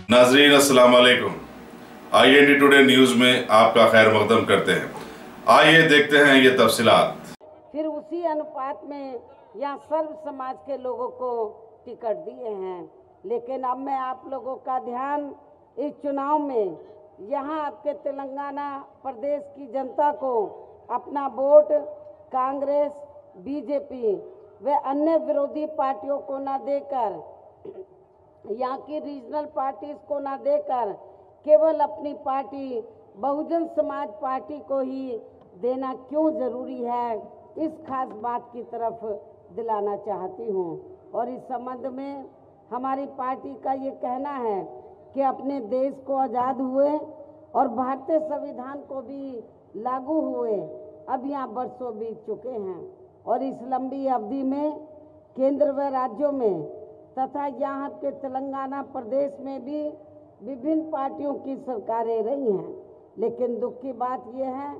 नाजरीन अस्सलाम वालेकुम। IND टुडे न्यूज़ में आपका खैर मकदम करते हैं। आइए देखते हैं ये तफसीलात। फिर उसी अनुपात में यहाँ सर्व समाज के लोगों को टिकट दिए हैं, लेकिन अब मैं आप लोगों का ध्यान इस चुनाव में यहाँ आपके तेलंगाना प्रदेश की जनता को अपना वोट कांग्रेस, बीजेपी व अन्य विरोधी पार्टियों को न देकर, यहाँ की रीजनल पार्टीज को ना देकर केवल अपनी पार्टी बहुजन समाज पार्टी को ही देना क्यों ज़रूरी है, इस खास बात की तरफ दिलाना चाहती हूँ। और इस संबंध में हमारी पार्टी का ये कहना है कि अपने देश को आज़ाद हुए और भारतीय संविधान को भी लागू हुए अब यहाँ बरसों बीत चुके हैं, और इस लंबी अवधि में केंद्र व राज्यों में तथा यहाँ के तेलंगाना प्रदेश में भी विभिन्न पार्टियों की सरकारें रही हैं। लेकिन दुख की बात यह है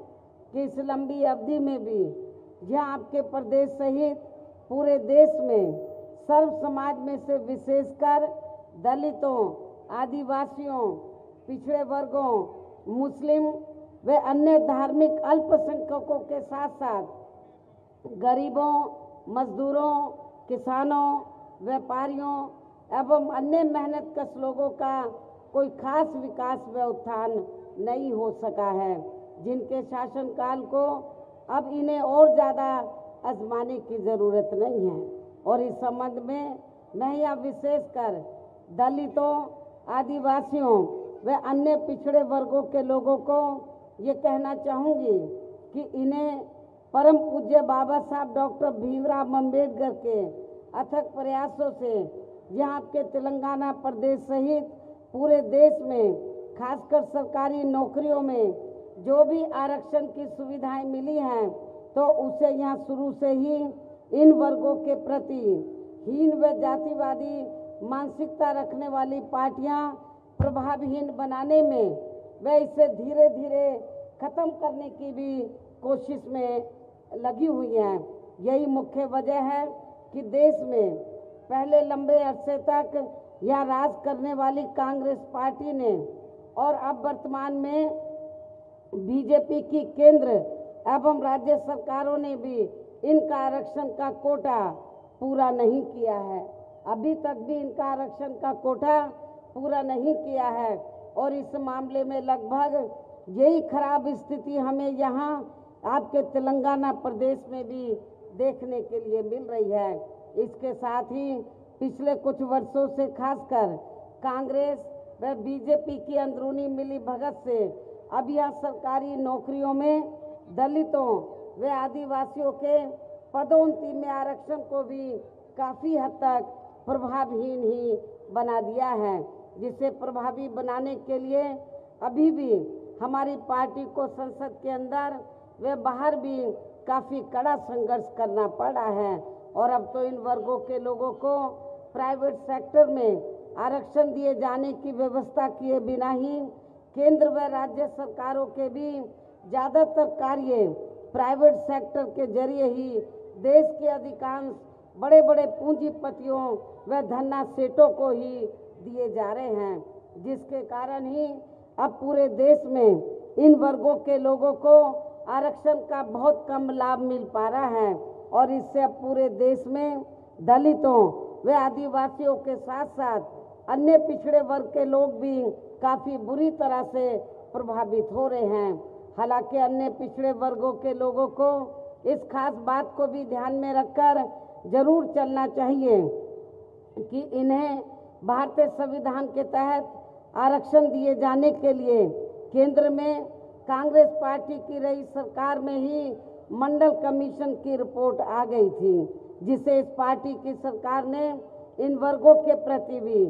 कि इस लंबी अवधि में भी यहाँ आपके प्रदेश सहित पूरे देश में सर्व समाज में से विशेषकर दलितों, आदिवासियों, पिछड़े वर्गों, मुस्लिम व अन्य धार्मिक अल्पसंख्यकों के साथ साथ गरीबों, मजदूरों, किसानों, व्यापारियों एवं अन्य मेहनतकश लोगों का कोई खास विकास व उत्थान नहीं हो सका है, जिनके शासनकाल को अब इन्हें और ज़्यादा आजमाने की ज़रूरत नहीं है। और इस संबंध में मैं यहाँ विशेषकर दलितों, आदिवासियों व अन्य पिछड़े वर्गों के लोगों को ये कहना चाहूँगी कि इन्हें परम पूज्य बाबा साहब डॉक्टर भीमराव अम्बेडकर के अथक प्रयासों से यहाँ के तेलंगाना प्रदेश सहित पूरे देश में खासकर सरकारी नौकरियों में जो भी आरक्षण की सुविधाएं मिली हैं, तो उसे यहाँ शुरू से ही इन वर्गों के प्रति हीन व जातिवादी मानसिकता रखने वाली पार्टियां प्रभावहीन बनाने में व इसे धीरे धीरे खत्म करने की भी कोशिश में लगी हुई हैं। यही मुख्य वजह है कि देश में पहले लंबे अरसे तक यह राज करने वाली कांग्रेस पार्टी ने और अब वर्तमान में बीजेपी की केंद्र एवं राज्य सरकारों ने भी इनका आरक्षण का कोटा पूरा नहीं किया है। अभी तक भी इनका आरक्षण का कोटा पूरा नहीं किया है, और इस मामले में लगभग यही खराब स्थिति हमें यहाँ आपके तेलंगाना प्रदेश में भी देखने के लिए मिल रही है। इसके साथ ही पिछले कुछ वर्षों से खासकर कांग्रेस व बीजेपी की अंदरूनी मिली भगत से अब यह सरकारी नौकरियों में दलितों व आदिवासियों के पदोन्नति में आरक्षण को भी काफ़ी हद तक प्रभावहीन ही बना दिया है, जिसे प्रभावी बनाने के लिए अभी भी हमारी पार्टी को संसद के अंदर व बाहर भी काफ़ी कड़ा संघर्ष करना पड़ा है। और अब तो इन वर्गों के लोगों को प्राइवेट सेक्टर में आरक्षण दिए जाने की व्यवस्था किए बिना ही केंद्र व राज्य सरकारों के भी ज़्यादातर कार्य प्राइवेट सेक्टर के जरिए ही देश के अधिकांश बड़े बड़े पूंजीपतियों व धन्ना सेठों को ही दिए जा रहे हैं, जिसके कारण ही अब पूरे देश में इन वर्गों के लोगों को आरक्षण का बहुत कम लाभ मिल पा रहा है। और इससे अब पूरे देश में दलितों व आदिवासियों के साथ साथ अन्य पिछड़े वर्ग के लोग भी काफ़ी बुरी तरह से प्रभावित हो रहे हैं। हालांकि अन्य पिछड़े वर्गों के लोगों को इस खास बात को भी ध्यान में रखकर जरूर चलना चाहिए कि इन्हें भारतीय संविधान के तहत आरक्षण दिए जाने के लिए केंद्र में कांग्रेस पार्टी की रही सरकार में ही मंडल कमीशन की रिपोर्ट आ गई थी, जिसे इस पार्टी की सरकार ने इन वर्गों के प्रति भी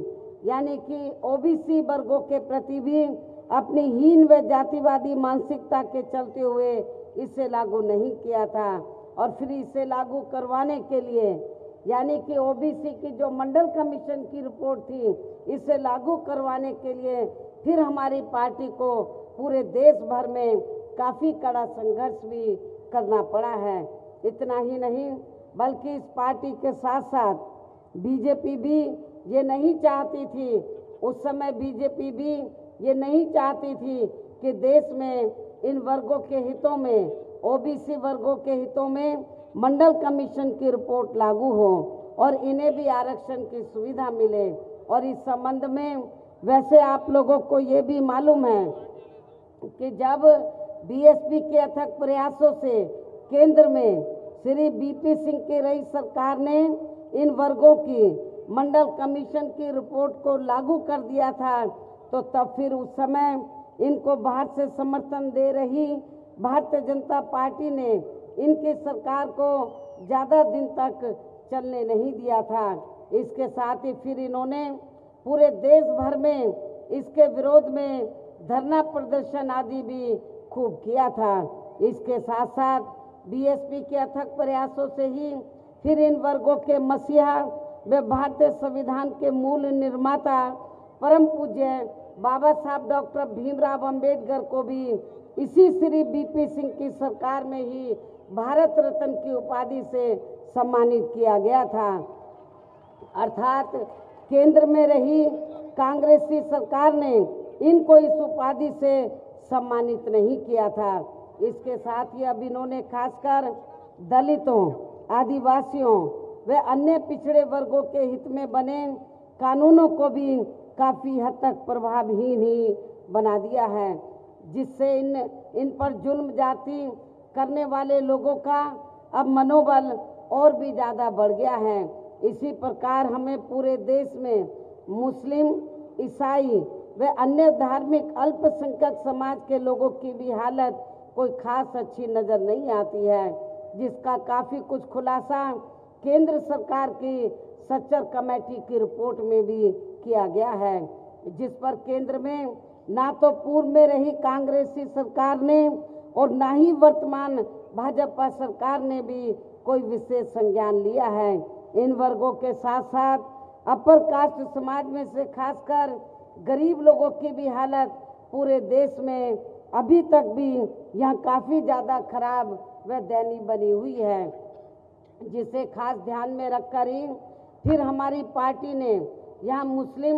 यानी कि ओबीसी वर्गों के प्रति भी अपनी हीन व जातिवादी मानसिकता के चलते हुए इसे लागू नहीं किया था। और फिर इसे लागू करवाने के लिए यानी कि ओबीसी की जो मंडल कमीशन की रिपोर्ट थी, इसे लागू करवाने के लिए फिर हमारी पार्टी को पूरे देश भर में काफ़ी कड़ा संघर्ष भी करना पड़ा है। इतना ही नहीं बल्कि इस पार्टी के साथ साथ बीजेपी भी ये नहीं चाहती थी उस समय बीजेपी भी ये नहीं चाहती थी कि देश में इन वर्गों के हितों में, ओबीसी वर्गों के हितों में मंडल कमीशन की रिपोर्ट लागू हो और इन्हें भी आरक्षण की सुविधा मिले। और इस संबंध में वैसे आप लोगों को ये भी मालूम है कि जब बीएसपी के अथक प्रयासों से केंद्र में श्री बीपी सिंह की रही सरकार ने इन वर्गों की मंडल कमीशन की रिपोर्ट को लागू कर दिया था, तो तब फिर उस समय इनको बाहर से समर्थन दे रही भारतीय जनता पार्टी ने इनकी सरकार को ज़्यादा दिन तक चलने नहीं दिया था। इसके साथ ही फिर इन्होंने पूरे देश भर में इसके विरोध में धरना प्रदर्शन आदि भी खूब किया था। इसके साथ साथ बीएसपी के अथक प्रयासों से ही फिर इन वर्गों के मसीहा व भारतीय संविधान के मूल निर्माता परम पूज्य बाबा साहब डॉक्टर भीमराव अंबेडकर को भी इसी श्री बीपी सिंह की सरकार में ही भारत रत्न की उपाधि से सम्मानित किया गया था। अर्थात केंद्र में रही कांग्रेसी सरकार ने इनको इस उपाधि से सम्मानित नहीं किया था। इसके साथ ही अब इन्होंने खासकर दलितों, आदिवासियों व अन्य पिछड़े वर्गों के हित में बने कानूनों को भी काफ़ी हद तक प्रभावहीन ही बना दिया है, जिससे इन पर जुल्म जाति करने वाले लोगों का अब मनोबल और भी ज़्यादा बढ़ गया है। इसी प्रकार हमें पूरे देश में मुस्लिम, ईसाई व अन्य धार्मिक अल्पसंख्यक समाज के लोगों की भी हालत कोई खास अच्छी नज़र नहीं आती है, जिसका काफ़ी कुछ खुलासा केंद्र सरकार की सच्चर कमेटी की रिपोर्ट में भी किया गया है, जिस पर केंद्र में ना तो पूर्व में रही कांग्रेसी सरकार ने और ना ही वर्तमान भाजपा सरकार ने भी कोई विशेष संज्ञान लिया है। इन वर्गों के साथ साथ अपर कास्ट समाज में से खासकर गरीब लोगों की भी हालत पूरे देश में अभी तक भी यहाँ काफ़ी ज़्यादा खराब व दयनीय बनी हुई है, जिसे खास ध्यान में रखकर ही फिर हमारी पार्टी ने यहाँ मुस्लिम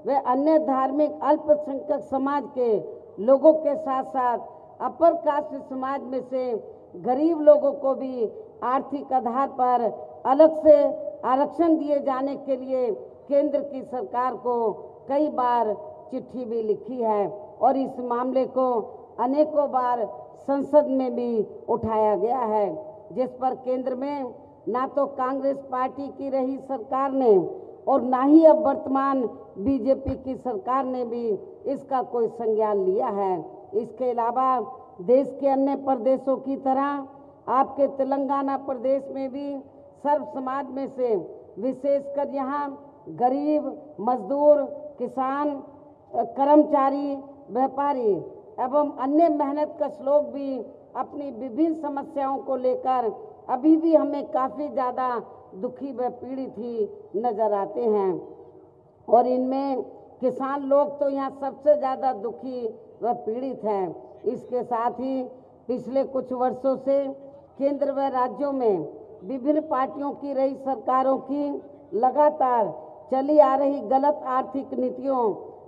व अन्य धार्मिक अल्पसंख्यक समाज के लोगों के साथ साथ अपर कास्ट समाज में से गरीब लोगों को भी आर्थिक आधार पर अलग से आरक्षण दिए जाने के लिए केंद्र की सरकार को कई बार चिट्ठी भी लिखी है और इस मामले को अनेकों बार संसद में भी उठाया गया है, जिस पर केंद्र में ना तो कांग्रेस पार्टी की रही सरकार ने और ना ही अब वर्तमान बीजेपी की सरकार ने भी इसका कोई संज्ञान लिया है। इसके अलावा देश के अन्य प्रदेशों की तरह आपके तेलंगाना प्रदेश में भी सर्व समाज में से विशेषकर यहाँ गरीब, मजदूर, किसान, कर्मचारी, व्यापारी एवं अन्य मेहनतकश लोग भी अपनी विभिन्न समस्याओं को लेकर अभी भी हमें काफ़ी ज़्यादा दुखी व पीड़ित ही नज़र आते हैं। और इनमें किसान लोग तो यहाँ सबसे ज़्यादा दुखी व पीड़ित हैं। इसके साथ ही पिछले कुछ वर्षों से केंद्र व राज्यों में विभिन्न पार्टियों की रही सरकारों की लगातार चली आ रही गलत आर्थिक नीतियों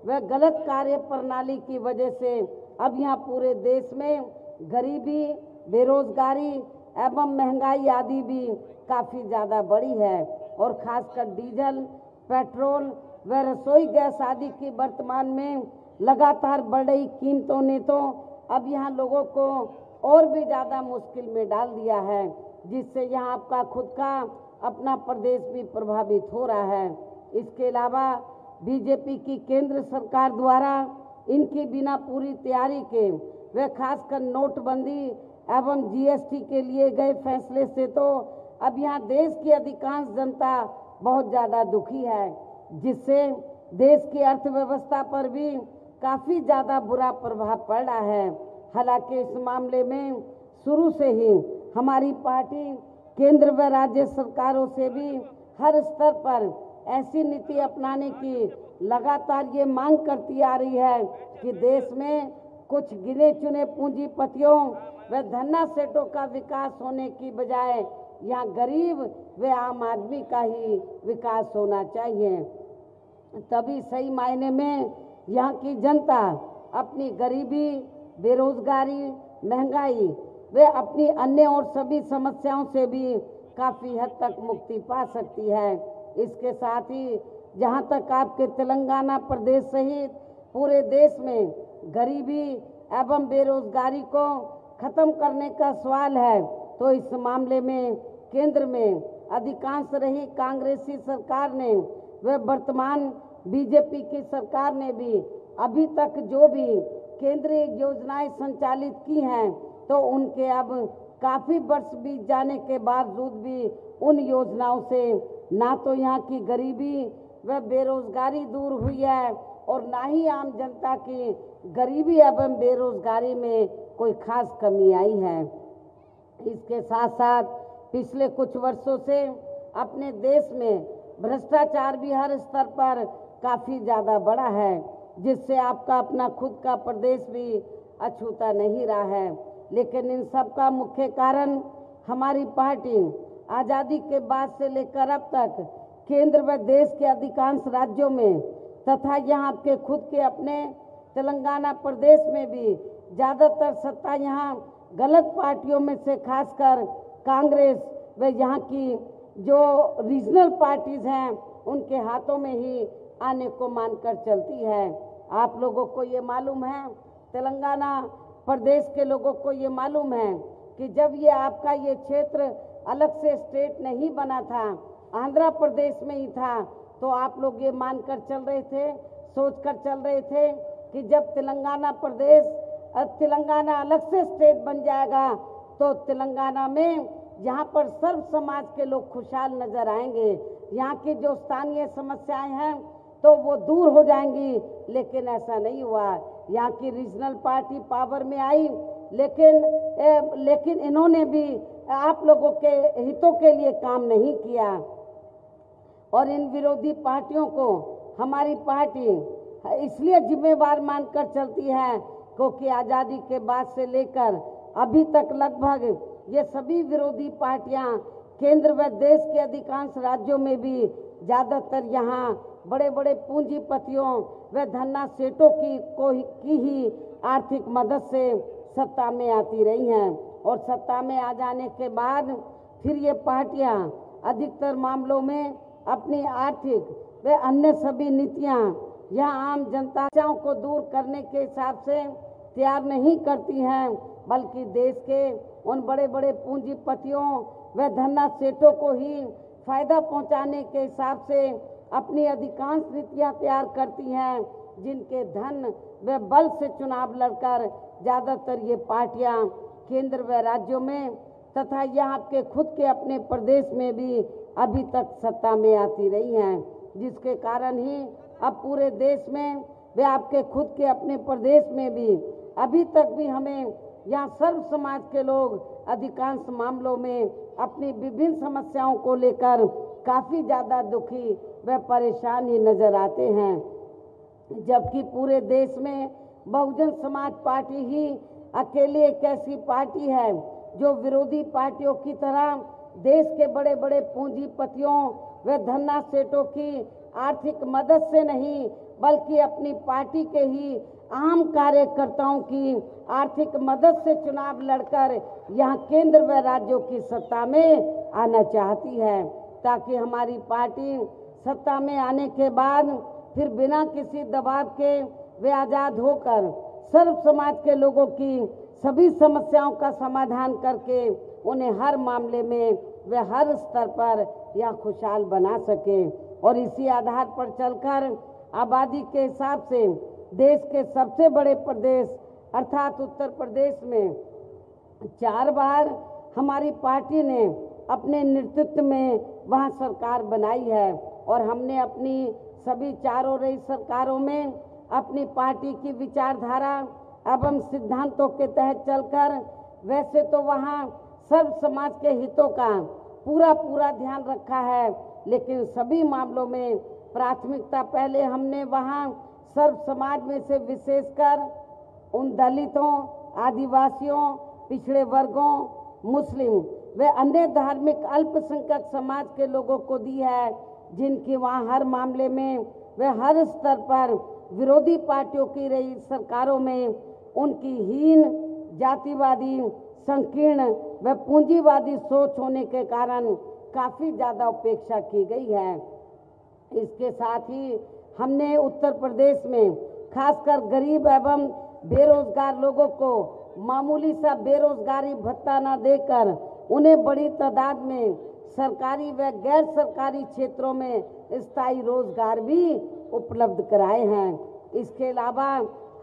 व गलत कार्य प्रणाली की वजह से अब यहाँ पूरे देश में गरीबी, बेरोजगारी एवं महंगाई आदि भी काफ़ी ज़्यादा बढ़ी है और ख़ासकर डीजल, पेट्रोल व रसोई गैस आदि की वर्तमान में लगातार बढ़ रही कीमतों ने तो अब यहाँ लोगों को और भी ज़्यादा मुश्किल में डाल दिया है, जिससे यहाँ आपका खुद का अपना प्रदेश भी प्रभावित हो रहा है। इसके अलावा बीजेपी की केंद्र सरकार द्वारा इनकी बिना पूरी तैयारी के व खासकर नोटबंदी एवं जीएसटी के लिए गए फैसले से तो अब यहाँ देश की अधिकांश जनता बहुत ज़्यादा दुखी है, जिससे देश की अर्थव्यवस्था पर भी काफ़ी ज़्यादा बुरा प्रभाव पड़ रहा है। हालांकि इस मामले में शुरू से ही हमारी पार्टी केंद्र व राज्य सरकारों से भी हर स्तर पर ऐसी नीति अपनाने की लगातार ये मांग करती आ रही है कि देश में कुछ गिने चुने पूंजीपतियों व धन्ना सेठों का विकास होने की बजाय यहाँ गरीब व आम आदमी का ही विकास होना चाहिए। तभी सही मायने में यहाँ की जनता अपनी गरीबी, बेरोजगारी, महंगाई वे अपनी अन्य और सभी समस्याओं से भी काफ़ी हद तक मुक्ति पा सकती है। इसके साथ ही जहाँ तक आपके तेलंगाना प्रदेश सहित पूरे देश में गरीबी एवं बेरोजगारी को खत्म करने का सवाल है, तो इस मामले में केंद्र में अधिकांश रही कांग्रेसी सरकार ने व वर्तमान बीजेपी की सरकार ने भी अभी तक जो भी केंद्रीय योजनाएं संचालित की हैं, तो उनके अब काफ़ी वर्ष बीत जाने के बावजूद भी उन योजनाओं से ना तो यहाँ की गरीबी व बेरोजगारी दूर हुई है और ना ही आम जनता की गरीबी एवं बेरोजगारी में कोई खास कमी आई है। इसके साथ साथ पिछले कुछ वर्षों से अपने देश में भ्रष्टाचार भी हर स्तर पर काफ़ी ज़्यादा बढ़ा है, जिससे आपका अपना खुद का प्रदेश भी अछूता नहीं रहा है। लेकिन इन सब का मुख्य कारण हमारी पार्टी आज़ादी के बाद से लेकर अब तक केंद्र व देश के अधिकांश राज्यों में तथा यहाँ आपके खुद के अपने तेलंगाना प्रदेश में भी ज़्यादातर सत्ता यहाँ गलत पार्टियों में से खासकर कांग्रेस व यहाँ की जो रीजनल पार्टीज़ हैं उनके हाथों में ही आने को मानकर चलती है। आप लोगों को ये मालूम है, तेलंगाना प्रदेश के लोगों को ये मालूम है कि जब ये आपका ये क्षेत्र अलग से स्टेट नहीं बना था, आंध्र प्रदेश में ही था, तो आप लोग ये मानकर चल रहे थे, सोचकर चल रहे थे कि जब तेलंगाना अलग से स्टेट बन जाएगा तो तेलंगाना में यहाँ पर सर्व समाज के लोग खुशहाल नजर आएंगे, यहाँ की जो स्थानीय समस्याएं हैं तो वो दूर हो जाएंगी। लेकिन ऐसा नहीं हुआ। यहाँ की रीजनल पार्टी पावर में आई, लेकिन इन्होंने भी आप लोगों के हितों के लिए काम नहीं किया और इन विरोधी पार्टियों को हमारी पार्टी इसलिए जिम्मेवार मानकर चलती है क्योंकि आज़ादी के बाद से लेकर अभी तक लगभग ये सभी विरोधी पार्टियां केंद्र व देश के अधिकांश राज्यों में भी ज़्यादातर यहाँ बड़े बड़े पूंजीपतियों व धन्ना सेठों की ही आर्थिक मदद से सत्ता में आती रही हैं और सत्ता में आ जाने के बाद फिर ये पार्टियां अधिकतर मामलों में अपनी आर्थिक व अन्य सभी नीतियां यहाँ आम जनता को दूर करने के हिसाब से तैयार नहीं करती हैं, बल्कि देश के उन बड़े बड़े पूंजीपतियों व धन्ना सेठों को ही फायदा पहुंचाने के हिसाब से अपनी अधिकांश नीतियां तैयार करती हैं, जिनके धन व बल से चुनाव लड़कर ज़्यादातर ये पार्टियां केंद्र व राज्यों में तथा यहाँ के खुद के अपने प्रदेश में भी अभी तक सत्ता में आती रही हैं, जिसके कारण ही अब पूरे देश में वे आपके खुद के अपने प्रदेश में भी अभी तक भी हमें यहाँ सर्व समाज के लोग अधिकांश मामलों में अपनी विभिन्न समस्याओं को लेकर काफ़ी ज़्यादा दुखी व परेशान ही नजर आते हैं, जबकि पूरे देश में बहुजन समाज पार्टी ही अकेली एक ऐसी पार्टी है जो विरोधी पार्टियों की तरह देश के बड़े बड़े पूंजीपतियों व धन्ना सेठों की आर्थिक मदद से नहीं बल्कि अपनी पार्टी के ही आम कार्यकर्ताओं की आर्थिक मदद से चुनाव लड़कर यहाँ केंद्र व राज्यों की सत्ता में आना चाहती है, ताकि हमारी पार्टी सत्ता में आने के बाद फिर बिना किसी दबाव के वे आज़ाद होकर सर्व समाज के लोगों की सभी समस्याओं का समाधान करके उन्हें हर मामले में वे हर स्तर पर यह खुशहाल बना सके और इसी आधार पर चलकर आबादी के हिसाब से देश के सबसे बड़े प्रदेश अर्थात उत्तर प्रदेश में 4 बार हमारी पार्टी ने अपने नेतृत्व में वहाँ सरकार बनाई है और हमने अपनी सभी चारों रही सरकारों में अपनी पार्टी की विचारधारा एवं सिद्धांतों के तहत चलकर वैसे तो वहाँ सर्व समाज के हितों का पूरा ध्यान रखा है, लेकिन सभी मामलों में प्राथमिकता पहले हमने वहाँ सर्व समाज में से विशेषकर उन दलितों, आदिवासियों, पिछड़े वर्गों, मुस्लिम व अन्य धार्मिक अल्पसंख्यक समाज के लोगों को दी है, जिनकी वहाँ हर मामले में व हर स्तर पर विरोधी पार्टियों की रही सरकारों में उनकी हीन, जातिवादी, संकीर्ण व पूंजीवादी सोच होने के कारण काफ़ी ज़्यादा उपेक्षा की गई है। इसके साथ ही हमने उत्तर प्रदेश में खासकर गरीब एवं बेरोजगार लोगों को मामूली सा बेरोजगारी भत्ता न देकर उन्हें बड़ी तादाद में सरकारी व गैर सरकारी क्षेत्रों में स्थायी रोजगार भी उपलब्ध कराए हैं। इसके अलावा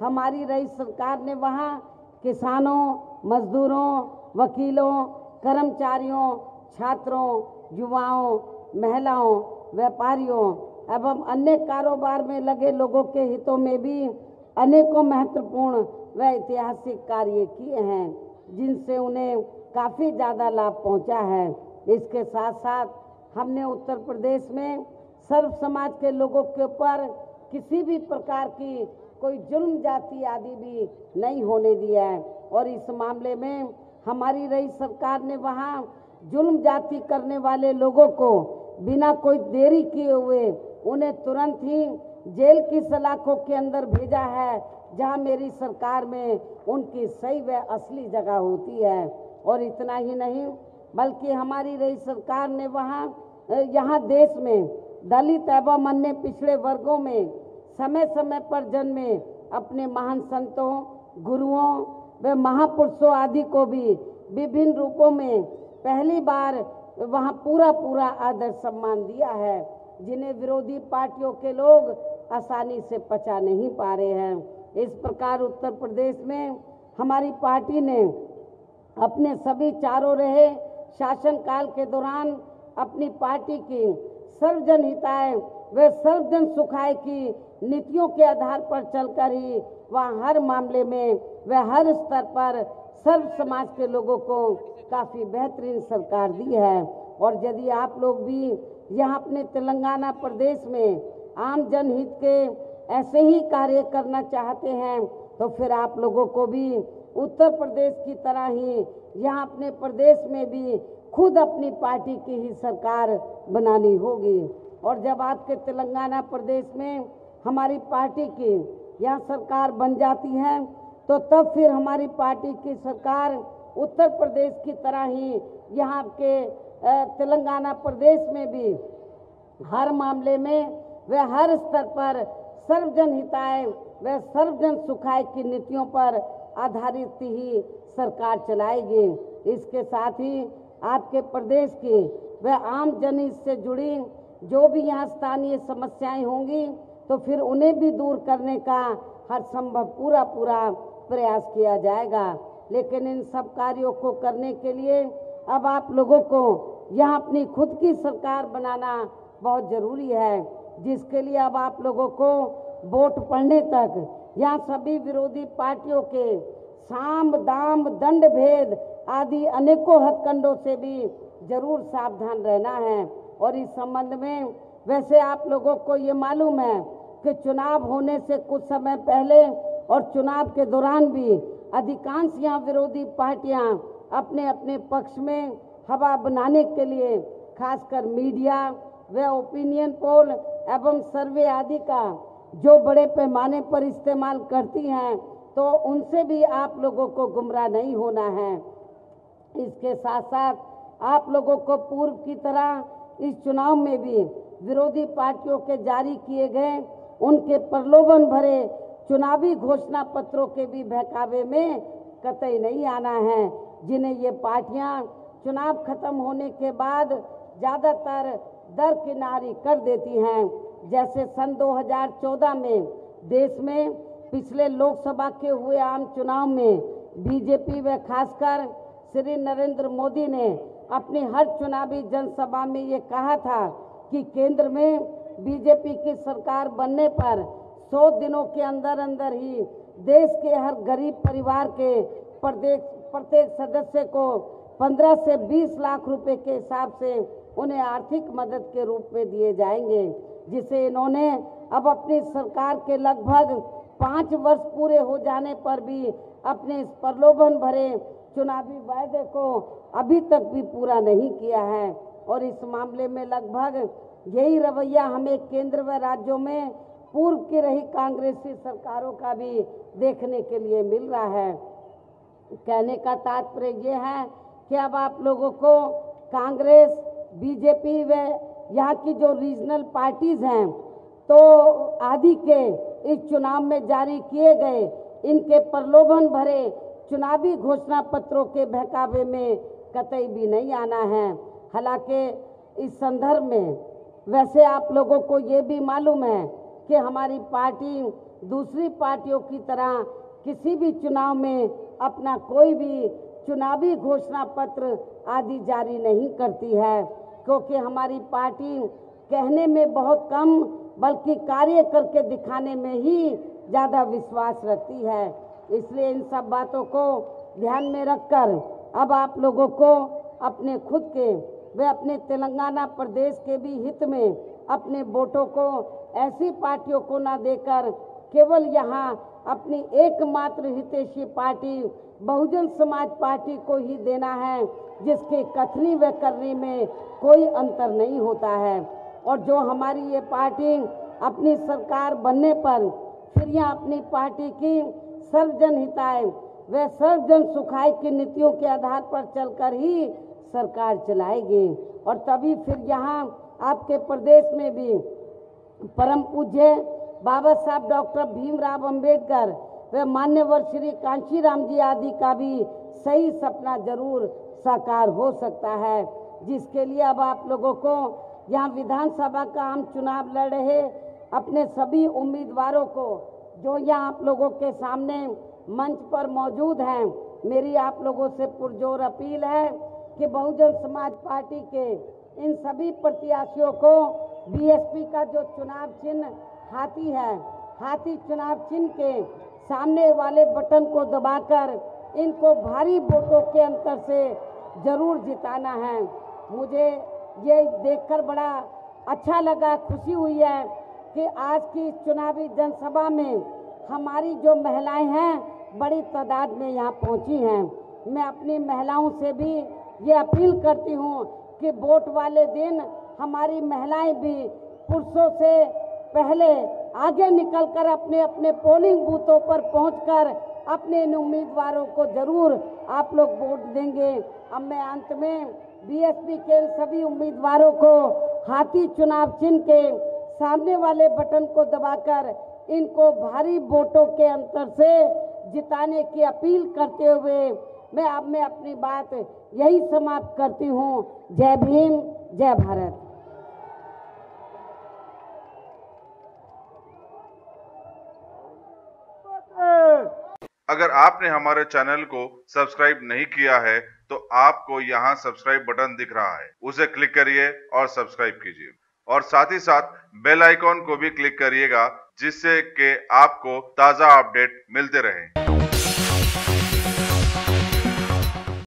हमारी रही सरकार ने वहाँ किसानों, मजदूरों, वकीलों, कर्मचारियों, छात्रों, युवाओं, महिलाओं, व्यापारियों एवं अन्य कारोबार में लगे लोगों के हितों में भी अनेकों महत्वपूर्ण व ऐतिहासिक कार्य किए हैं, जिनसे उन्हें काफ़ी ज़्यादा लाभ पहुंचा है। इसके साथ साथ हमने उत्तर प्रदेश में सर्व समाज के लोगों के ऊपर किसी भी प्रकार की कोई जुल्म जाति आदि भी नहीं होने दिया है और इस मामले में हमारी रही सरकार ने वहाँ जुल्म जाति करने वाले लोगों को बिना कोई देरी किए हुए उन्हें तुरंत ही जेल की सलाखों के अंदर भेजा है, जहां मेरी सरकार में उनकी सही व असली जगह होती है। और इतना ही नहीं बल्कि हमारी रही सरकार ने यहाँ देश में दलित एवं अन्य पिछड़े वर्गों में समय समय पर जन्मे अपने महान संतों, गुरुओं व महापुरुषों आदि को भी विभिन्न रूपों में पहली बार वहाँ पूरा आदर सम्मान दिया है, जिन्हें विरोधी पार्टियों के लोग आसानी से पचा नहीं पा रहे हैं। इस प्रकार उत्तर प्रदेश में हमारी पार्टी ने अपने सभी चारों रहे शासनकाल के दौरान अपनी पार्टी की सर्वजन हिताय व सर्वजन सुखाय की नीतियों के आधार पर चलकर ही वह हर मामले में व हर स्तर पर सर्व समाज के लोगों को काफ़ी बेहतरीन सरकार दी है। और यदि आप लोग भी यहाँ अपने तेलंगाना प्रदेश में आम जनहित के ऐसे ही कार्य करना चाहते हैं तो फिर आप लोगों को भी उत्तर प्रदेश की तरह ही यहाँ अपने प्रदेश में भी खुद अपनी पार्टी की ही सरकार बनानी होगी। और जब आपके तेलंगाना प्रदेश में हमारी पार्टी की यहाँ सरकार बन जाती है तो तब फिर हमारी पार्टी की सरकार उत्तर प्रदेश की तरह ही यहाँ के तेलंगाना प्रदेश में भी हर मामले में व हर स्तर पर सर्वजन हिताय व सर्वजन सुखाय की नीतियों पर आधारित ही सरकार चलाएगी। इसके साथ ही आपके प्रदेश की व आम जनहित से जुड़ी जो भी यहाँ स्थानीय समस्याएं होंगी तो फिर उन्हें भी दूर करने का हर संभव पूरा प्रयास किया जाएगा। लेकिन इन सब कार्यों को करने के लिए अब आप लोगों को यहाँ अपनी खुद की सरकार बनाना बहुत ज़रूरी है, जिसके लिए अब आप लोगों को वोट पड़ने तक यहाँ सभी विरोधी पार्टियों के साम दाम दंड भेद आदि अनेकों हथकंडों से भी जरूर सावधान रहना है। और इस संबंध में वैसे आप लोगों को ये मालूम है कि चुनाव होने से कुछ समय पहले और चुनाव के दौरान भी अधिकांश यहाँ विरोधी पार्टियाँ अपने अपने पक्ष में हवा बनाने के लिए खासकर मीडिया व ओपिनियन पोल एवं सर्वे आदि का जो बड़े पैमाने पर इस्तेमाल करती हैं तो उनसे भी आप लोगों को गुमराह नहीं होना है। इसके साथ साथ आप लोगों को पूर्व की तरह इस चुनाव में भी विरोधी पार्टियों के जारी किए गए उनके प्रलोभन भरे चुनावी घोषणा पत्रों के भी बहकावे में कतई नहीं आना है, जिन्हें ये पार्टियां चुनाव खत्म होने के बाद ज़्यादातर दरकिनारी कर देती हैं। जैसे सन 2014 में देश में पिछले लोकसभा के हुए आम चुनाव में बीजेपी व खासकर श्री नरेंद्र मोदी ने अपनी हर चुनावी जनसभा में ये कहा था कि केंद्र में बीजेपी की सरकार बनने पर 100 दिनों के अंदर अंदर ही देश के हर गरीब परिवार के प्रत्येक सदस्य को 15 से 20 लाख रुपए के हिसाब से उन्हें आर्थिक मदद के रूप में दिए जाएंगे, जिसे इन्होंने अब अपनी सरकार के लगभग 5 वर्ष पूरे हो जाने पर भी अपने इस प्रलोभन भरे चुनावी वायदे को अभी तक भी पूरा नहीं किया है। और इस मामले में लगभग यही रवैया हमें केंद्र व राज्यों में पूर्व की रही कांग्रेसी सरकारों का भी देखने के लिए मिल रहा है। कहने का तात्पर्य ये है कि अब आप लोगों को कांग्रेस, बीजेपी व यहाँ की जो रीजनल पार्टीज हैं तो आदि के इस चुनाव में जारी किए गए इनके प्रलोभन भरे चुनावी घोषणा पत्रों के बहकावे में कतई भी नहीं आना है। हालांकि इस संदर्भ में वैसे आप लोगों को ये भी मालूम है कि हमारी पार्टी दूसरी पार्टियों की तरह किसी भी चुनाव में अपना कोई भी चुनावी घोषणा पत्र आदि जारी नहीं करती है, क्योंकि हमारी पार्टी कहने में बहुत कम बल्कि कार्य करके दिखाने में ही ज़्यादा विश्वास रखती है। इसलिए इन सब बातों को ध्यान में रखकर अब आप लोगों को अपने खुद के व अपने तेलंगाना प्रदेश के भी हित में अपने वोटों को ऐसी पार्टियों को ना देकर केवल यहाँ अपनी एकमात्र हितैषी पार्टी बहुजन समाज पार्टी को ही देना है, जिसके कथनी व करनी में कोई अंतर नहीं होता है। और जो हमारी ये पार्टी अपनी सरकार बनने पर फिर यहाँ अपनी पार्टी की सर्वजन हिताय व सर्वजन सुखाय की नीतियों के आधार पर चलकर ही सरकार चलाएगी। और तभी फिर यहाँ आपके प्रदेश में भी परम पूज्य बाबा साहब डॉक्टर भीमराव अंबेडकर व मान्यवर श्री कांशीराम जी आदि का भी सही सपना जरूर साकार हो सकता है, जिसके लिए अब आप लोगों को यहाँ विधानसभा का आम चुनाव लड़ रहे अपने सभी उम्मीदवारों को जो यहाँ आप लोगों के सामने मंच पर मौजूद हैं, मेरी आप लोगों से पुरजोर अपील है कि बहुजन समाज पार्टी के इन सभी प्रत्याशियों को बीएसपी का जो चुनाव चिन्ह हाथी है, हाथी चुनाव चिन्ह के सामने वाले बटन को दबाकर इनको भारी वोटों के अंतर से जरूर जिताना है। मुझे ये देखकर बड़ा अच्छा लगा, खुशी हुई है कि आज की चुनावी जनसभा में हमारी जो महिलाएं हैं बड़ी तादाद में यहाँ पहुँची हैं। मैं अपनी महिलाओं से भी ये अपील करती हूँ कि वोट वाले दिन हमारी महिलाएं भी पुरुषों से पहले आगे निकलकर अपने अपने पोलिंग बूथों पर पहुंचकर अपने इन उम्मीदवारों को जरूर आप लोग वोट देंगे। अब मैं अंत में बीएसपी के सभी उम्मीदवारों को हाथी चुनाव चिन्ह के सामने वाले बटन को दबाकर इनको भारी वोटों के अंतर से जिताने की अपील करते हुए मैं अपनी बात यही समाप्त करती हूँ। जय भीम, जय भारत। अगर आपने हमारे चैनल को सब्सक्राइब नहीं किया है तो आपको यहाँ सब्सक्राइब बटन दिख रहा है, उसे क्लिक करिए और सब्सक्राइब कीजिए और साथ ही साथ बेल आइकॉन को भी क्लिक करिएगा, जिससे कि आपको ताज़ा अपडेट मिलते रहें।